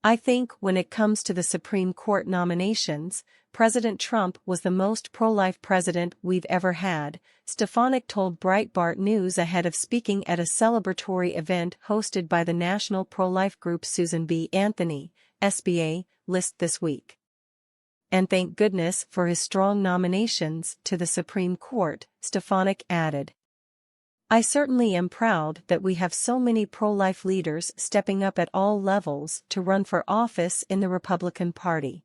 I think when it comes to the Supreme Court nominations, President Trump was the most pro-life president we've ever had, Stefanik told Breitbart News ahead of speaking at a celebratory event hosted by the national pro-life group Susan B. Anthony, SBA, list this week. And thank goodness for his strong nominations to the Supreme Court, Stefanik added. I certainly am proud that we have so many pro-life leaders stepping up at all levels to run for office in the Republican Party.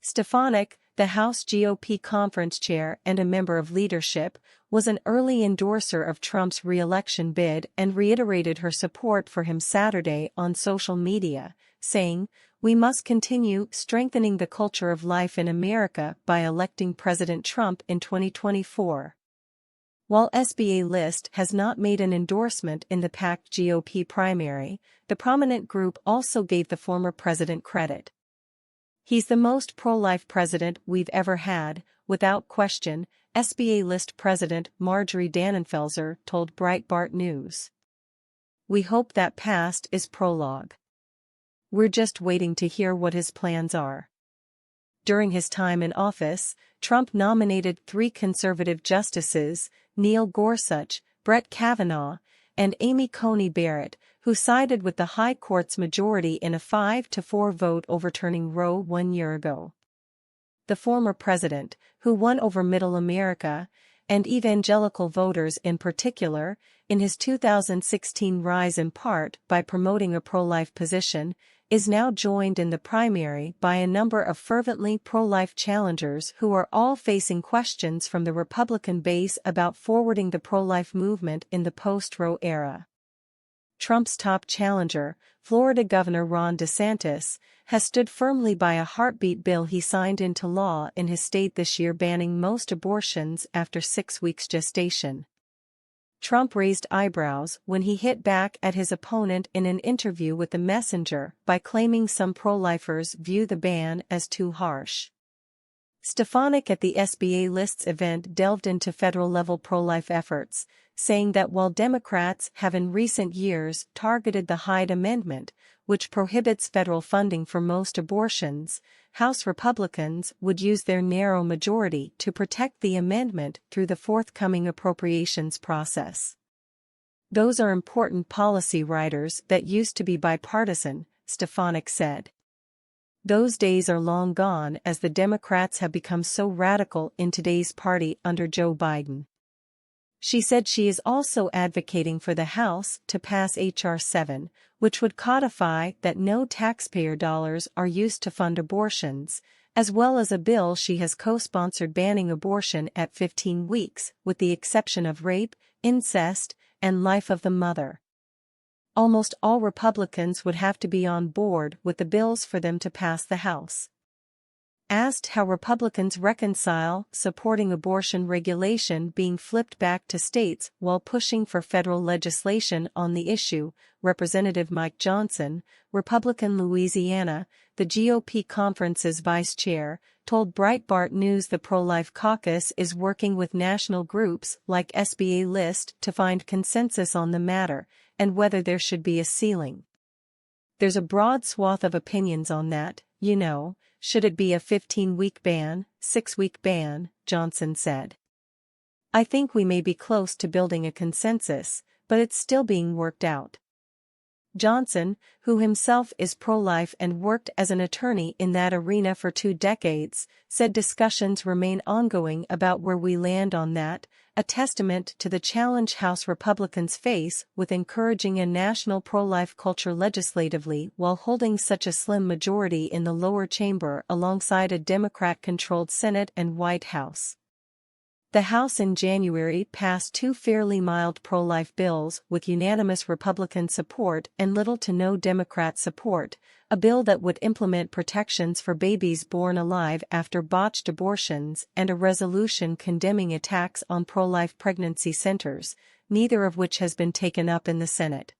Stefanik, the House GOP conference chair and a member of leadership, was an early endorser of Trump's re-election bid and reiterated her support for him Saturday on social media, saying, "We must continue strengthening the culture of life in America by electing President Trump in 2024. While SBA List has not made an endorsement in the packed GOP primary, the prominent group also gave the former president credit. He's the most pro-life president we've ever had, without question, SBA List President Marjorie Dannenfelser told Breitbart News. We hope that past is prologue. We're just waiting to hear what his plans are." During his time in office, Trump nominated 3 conservative justices, Neil Gorsuch, Brett Kavanaugh, and Amy Coney Barrett, who sided with the High Court's majority in a 5-4 vote overturning Roe 1 year ago. The former president, who won over Middle America, and evangelical voters in particular, in his 2016 rise in part by promoting a pro-life position, is now joined in the primary by a number of fervently pro-life challengers who are all facing questions from the Republican base about forwarding the pro-life movement in the post-Roe era. Trump's top challenger, Florida Governor Ron DeSantis, has stood firmly by a heartbeat bill he signed into law in his state this year banning most abortions after 6 weeks gestation. Trump raised eyebrows when he hit back at his opponent in an interview with The Messenger by claiming some pro-lifers view the ban as too harsh. Stefanik at the SBA List's event delved into federal-level pro-life efforts, saying that while Democrats have in recent years targeted the Hyde Amendment, which prohibits federal funding for most abortions, House Republicans would use their narrow majority to protect the amendment through the forthcoming appropriations process. Those are important policy riders that used to be bipartisan, Stefanik said. Those days are long gone as the Democrats have become so radical in today's party under Joe Biden. She said she is also advocating for the House to pass H.R. 7, which would codify that no taxpayer dollars are used to fund abortions, as well as a bill she has co-sponsored banning abortion at 15 weeks, with the exception of rape, incest, and life of the mother. Almost all Republicans would have to be on board with the bills for them to pass the House. Asked how Republicans reconcile supporting abortion regulation being flipped back to states while pushing for federal legislation on the issue, Representative Mike Johnson, Republican Louisiana, the GOP conference's vice chair, told Breitbart News the pro-life caucus is working with national groups like SBA List to find consensus on the matter and whether there should be a ceiling. There's a broad swath of opinions on that, you know. Should it be a 15-week ban, 6-week ban, Johnson said. I think we may be close to building a consensus, but it's still being worked out. Johnson, who himself is pro-life and worked as an attorney in that arena for 2 decades, said discussions remain ongoing about where we land on that, a testament to the challenge House Republicans face with encouraging a national pro-life culture legislatively while holding such a slim majority in the lower chamber alongside a Democrat-controlled Senate and White House. The House in January passed 2 fairly mild pro-life bills with unanimous Republican support and little to no Democrat support, a bill that would implement protections for babies born alive after botched abortions and a resolution condemning attacks on pro-life pregnancy centers, neither of which has been taken up in the Senate.